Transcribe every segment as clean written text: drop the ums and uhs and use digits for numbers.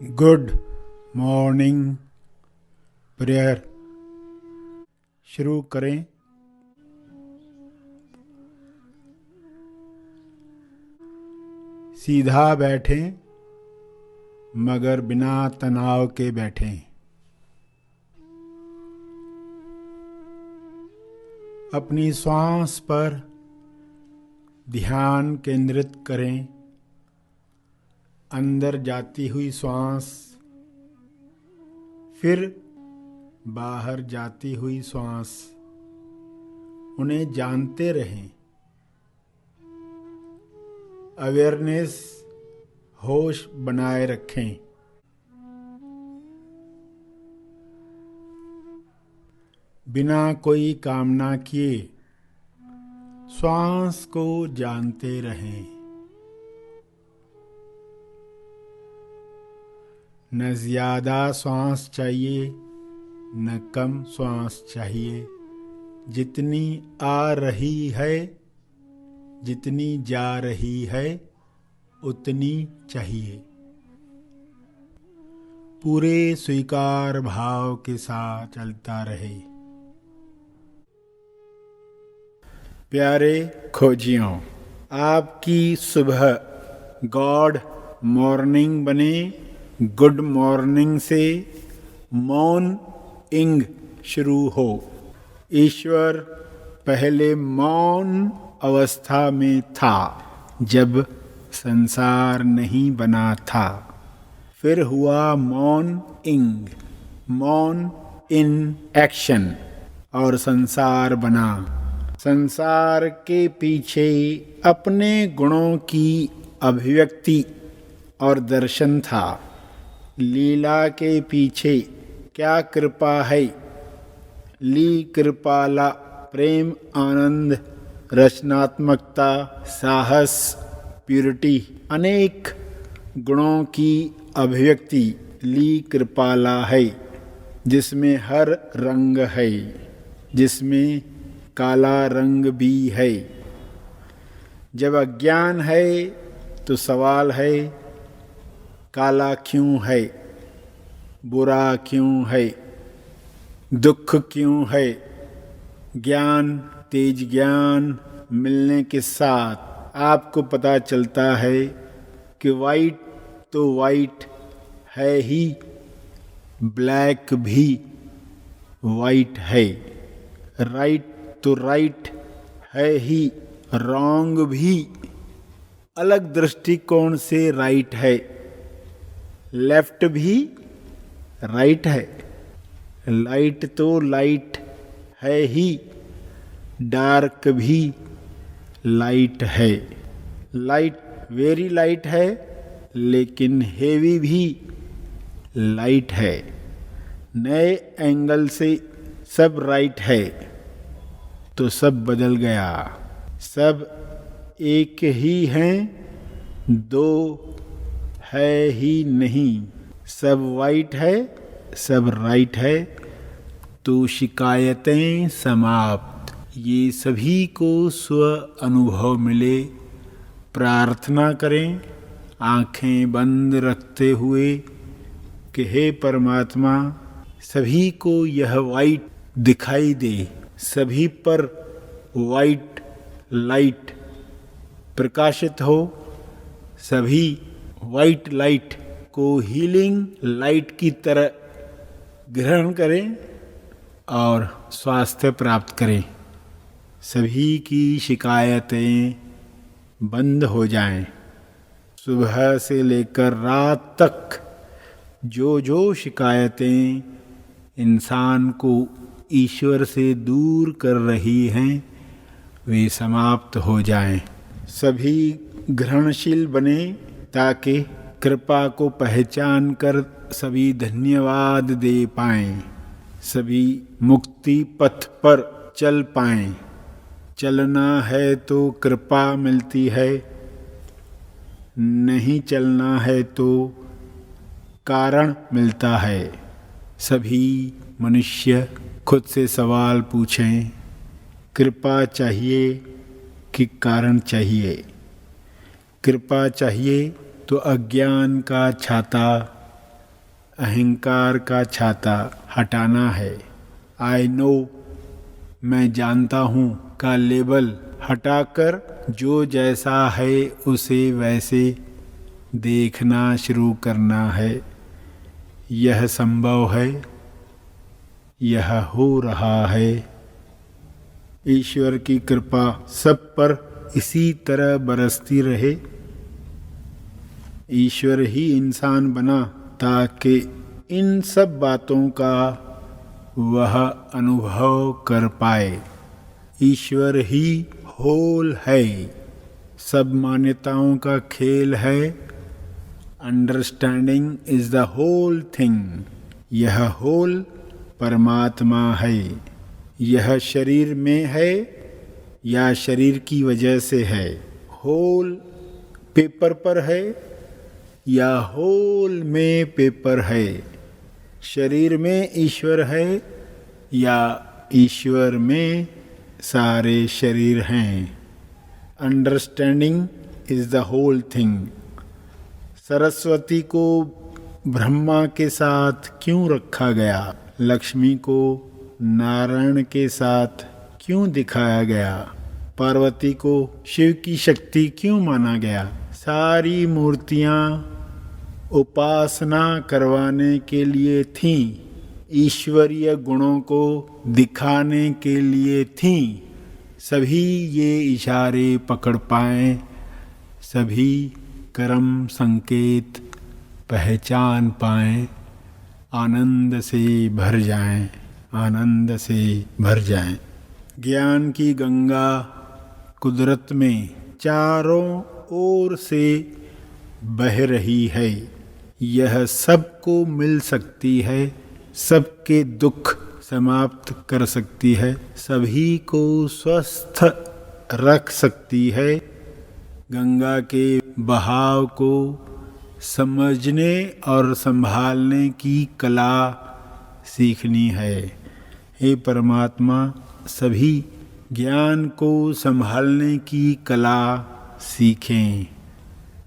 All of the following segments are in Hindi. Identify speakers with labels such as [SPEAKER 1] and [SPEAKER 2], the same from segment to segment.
[SPEAKER 1] गुड मॉर्निंग प्रेयर शुरू करें। सीधा बैठें मगर बिना तनाव के बैठें। अपनी श्वास पर ध्यान केंद्रित करें। अंदर जाती हुई श्वास, फिर बाहर जाती हुई श्वास, उन्हें जानते रहें। अवेयरनेस, होश बनाए रखें। बिना कोई कामना किए श्वास को जानते रहें। न ज्यादा श्वास चाहिए न कम श्वास चाहिए। जितनी आ रही है, जितनी जा रही है, उतनी चाहिए। पूरे स्वीकार भाव के साथ चलता रहे। प्यारे खोजियों, आपकी सुबह गॉड मॉर्निंग बने। गुड मॉर्निंग से मॉर्निंग शुरू हो। ईश्वर पहले मौन अवस्था में था जब संसार नहीं बना था। फिर हुआ मॉर्निंग, मौन इन एक्शन, और संसार बना। संसार के पीछे अपने गुणों की अभिव्यक्ति और दर्शन था। लीला के पीछे क्या कृपा है। ली कृपाला, प्रेम, आनंद, रचनात्मकता, साहस, प्यूरिटी, अनेक गुणों की अभिव्यक्ति ली कृपाला है, जिसमें हर रंग है, जिसमें काला रंग भी है। जब अज्ञान है तो सवाल है, काला क्यों है, बुरा क्यों है, दुख क्यों है। ज्ञान, तेज ज्ञान मिलने के साथ आपको पता चलता है कि वाइट तो वाइट है ही, ब्लैक भी वाइट है। राइट तो राइट है ही, रॉन्ग भी अलग दृष्टिकोण से राइट है। लेफ्ट भी राइट है। लाइट तो लाइट है ही, डार्क भी लाइट है। लाइट वेरी लाइट है, लेकिन हेवी भी लाइट है। नए एंगल से सब राइट है तो सब बदल गया। सब एक ही हैं, दो है ही नहीं। सब वाइट है, सब राइट है, तो शिकायतें समाप्त। ये सभी को स्व अनुभव मिले। प्रार्थना करें आंखें बंद रखते हुए कि हे परमात्मा, सभी को यह वाइट दिखाई दे। सभी पर वाइट लाइट प्रकाशित हो। सभी वाइट लाइट को हीलिंग लाइट की तरह ग्रहण करें और स्वास्थ्य प्राप्त करें। सभी की शिकायतें बंद हो जाएं। सुबह से लेकर रात तक जो जो शिकायतें इंसान को ईश्वर से दूर कर रही हैं, वे समाप्त हो जाएं। सभी ग्रहणशील बने ताकि कृपा को पहचान कर सभी धन्यवाद दे पाएं। सभी मुक्ति पथ पर चल पाएं। चलना है तो कृपा मिलती है, नहीं चलना है तो कारण मिलता है। सभी मनुष्य खुद से सवाल पूछें, कृपा चाहिए कि कारण चाहिए। कृपा चाहिए तो अज्ञान का छाता अहंकार का छाता हटाना है। आई नो, मैं जानता हूँ का लेबल हटाकर जो जैसा है उसे वैसे देखना शुरू करना है। यह संभव है, यह हो रहा है। ईश्वर की कृपा सब पर इसी तरह बरसती रहे। ईश्वर ही इंसान बना ताकि इन सब बातों का वह अनुभव कर पाए। ईश्वर ही होल है, सब मान्यताओं का खेल है। Understanding is the whole thing. यह होल परमात्मा है। यह शरीर में है या शरीर की वजह से है। होल पेपर पर है या होल में पेपर है। शरीर में ईश्वर है या ईश्वर में सारे शरीर हैं। Understanding is the whole thing. Saraswati को ब्रह्मा के साथ क्यों रखा गया? लक्ष्मी को नारायण के साथ क्यों दिखाया गया? पार्वती को शिव की शक्ति क्यों माना गया? सारी मूर्तियां उपासना करवाने के लिए थीं, ईश्वरीय गुणों को दिखाने के लिए थीं। सभी ये इशारे पकड़ पाएं, सभी कर्म संकेत पहचान पाएं, आनंद से भर जाएं, आनंद से भर जाएं। ज्ञान की गंगा कुदरत में चारों ओर से बह रही है। यह सबको मिल सकती है, सबके दुख समाप्त कर सकती है, सभी को स्वस्थ रख सकती है। गंगा के बहाव को समझने और संभालने की कला सीखनी है। हे परमात्मा, सभी ज्ञान को संभालने की कला सीखें।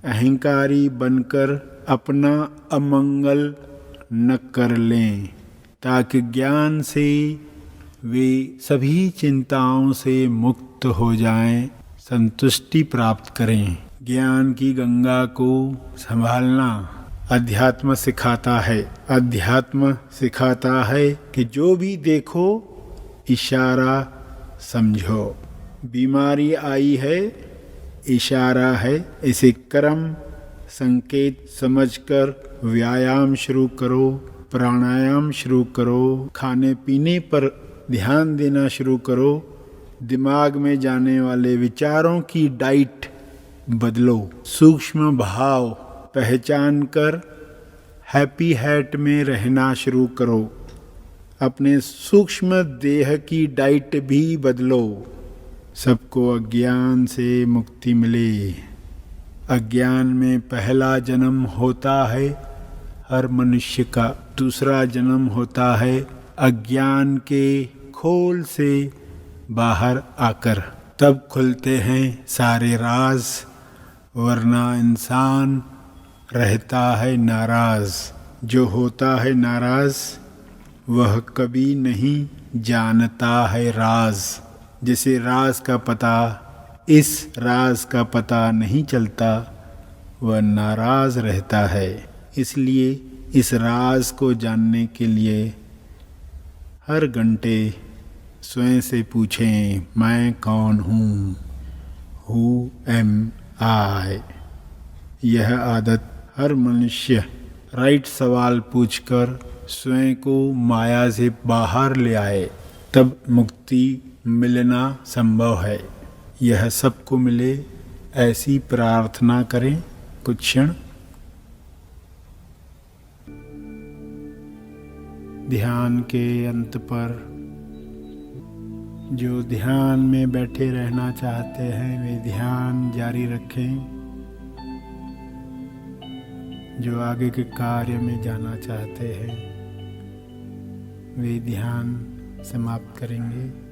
[SPEAKER 1] अहंकारी बनकर अपना अमंगल न कर लें, ताकि ज्ञान से वे सभी चिंताओं से मुक्त हो जाएं, संतुष्टि प्राप्त करें। ज्ञान की गंगा को संभालना अध्यात्म सिखाता है। अध्यात्म सिखाता है कि जो भी देखो इशारा समझो। बीमारी आई है, इशारा है। इसे कर्म संकेत समझकर व्यायाम शुरू करो, प्राणायाम शुरू करो, खाने पीने पर ध्यान देना शुरू करो, दिमाग में जाने वाले विचारों की डाइट बदलो, सूक्ष्म भाव पहचान कर हैप्पी हैट में रहना शुरू करो, अपने सूक्ष्म देह की डाइट भी बदलो। सबको अज्ञान से मुक्ति मिले। अज्ञान में पहला जन्म होता है हर मनुष्य का, दूसरा जन्म होता है अज्ञान के खोल से बाहर आकर, तब खुलते हैं सारे राज, वरना इंसान रहता है नाराज। जो होता है नाराज वह कभी नहीं जानता है राज। जिसे राज का पता, इस राज का पता नहीं चलता, वह नाराज रहता है। इसलिए इस राज को जानने के लिए हर घंटे स्वयं से पूछें, मैं कौन हूँ? हु एम आई? यह आदत हर मनुष्य राइट सवाल पूछकर स्वयं को माया से बाहर ले आए, तब मुक्ति मिलना संभव है। यह सबको मिले, ऐसी प्रार्थना करें कुछ क्षण। ध्यान के अंत पर जो ध्यान में बैठे रहना चाहते हैं वे ध्यान जारी रखें। जो आगे के कार्य में जाना चाहते हैं वे ध्यान समाप्त करेंगे।